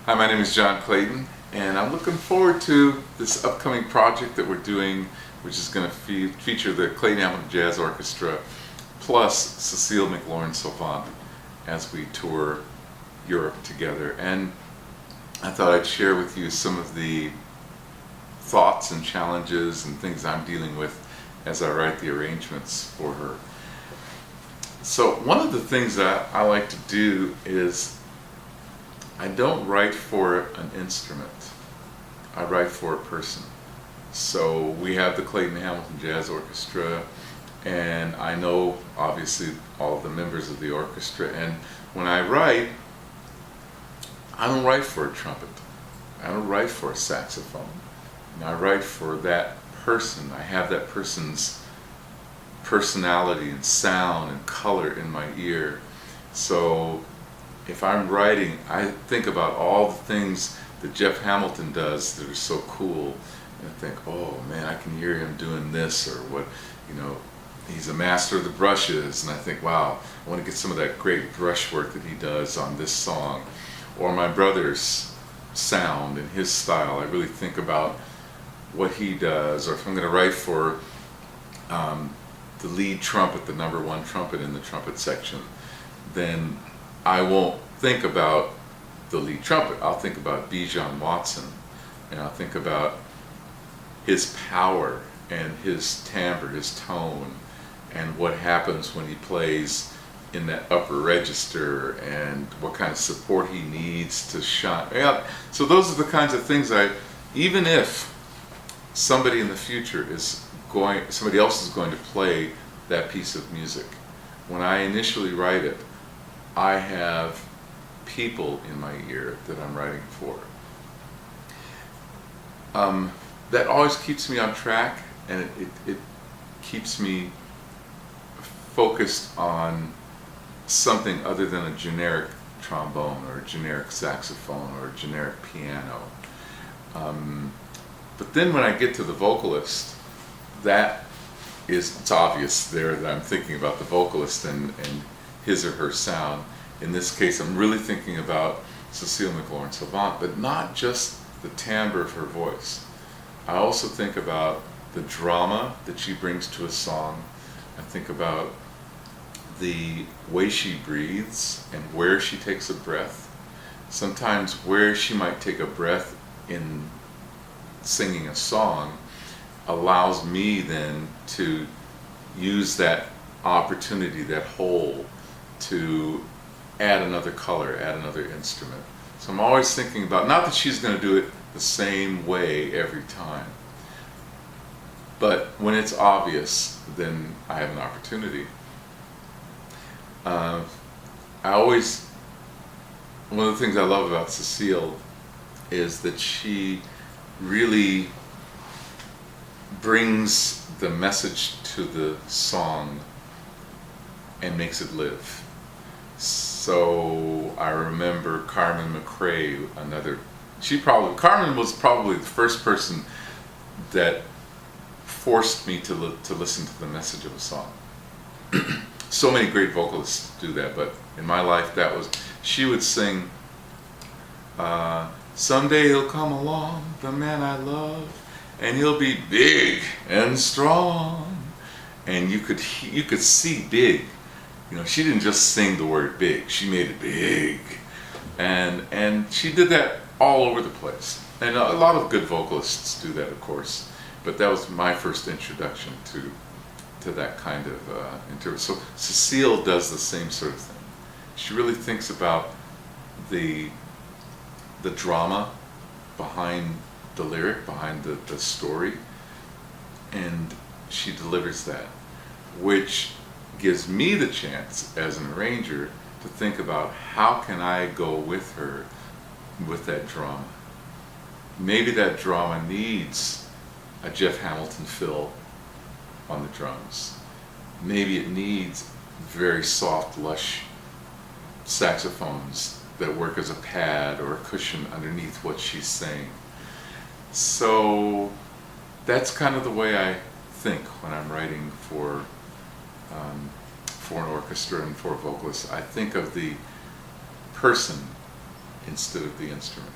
Hi, my name is John Clayton, and I'm looking forward to this upcoming project that we're doing, which is going to feature the Clayton-Hamilton Jazz Orchestra plus Cécile McLorin Salvant as we tour Europe together. And I thought I'd share with you some of the thoughts and challenges and things I'm dealing with as I write the arrangements for her. So one of the things that I like to do is I don't write for an instrument. I write for a person. So we have the Clayton-Hamilton Jazz Orchestra, and I know obviously all of the members of the orchestra, and when I write, I don't write for a trumpet. I don't write for a saxophone. I write for that person. I have that person's personality and sound and color in my ear. So if I'm writing, I think about all the things that Jeff Hamilton does that are so cool, and I think, oh man, I can hear him doing this, or what, he's a master of the brushes, and I think, wow, I want to get some of that great brush work that he does on this song. Or my brother's sound and his style, I really think about what he does. Or if I'm going to write for the lead trumpet, the number one trumpet in the trumpet section, then I won't think about the lead trumpet. I'll think about Bijan Watson, and I'll think about his power and his timbre, his tone, and what happens when he plays in that upper register, and what kind of support he needs to shine. Yeah, so those are the kinds of things even if somebody in the future somebody else is going to play that piece of music, when I initially write it, I have people in my ear that I'm writing for. That always keeps me on track, and it keeps me focused on something other than a generic trombone or a generic saxophone or a generic piano. But then when I get to the vocalist, it's obvious there that I'm thinking about the vocalist and his or her sound. In this case, I'm really thinking about Cécile McLorin Salvant, but not just the timbre of her voice. I also think about the drama that she brings to a song. I think about the way she breathes and where she takes a breath. Sometimes where she might take a breath in singing a song allows me then to use that opportunity, that hole, to add another color, add another instrument. So I'm always thinking about, not that she's going to do it the same way every time, but when it's obvious, then I have an opportunity. One of the things I love about Cécile is that she really brings the message to the song and makes it live. So I remember Carmen McRae, Carmen was probably the first person that forced me to listen to the message of a song. So many great vocalists do that, but in my life she would sing, someday he'll come along, the man I love, and he'll be big and strong. And you could see big. She didn't just sing the word big, she made it big. And she did that all over the place. And a lot of good vocalists do that, of course, but that was my first introduction to that kind of interpret. So Cécile does the same sort of thing. She really thinks about the drama behind the lyric, behind the story, and she delivers that, which gives me the chance as an arranger to think about how can I go with her with that drama. Maybe that drama needs a Jeff Hamilton fill on the drums. Maybe it needs very soft, lush saxophones that work as a pad or a cushion underneath what she's saying. So that's kind of the way I think when I'm writing for an orchestra and for vocalists. I think of the person instead of the instrument.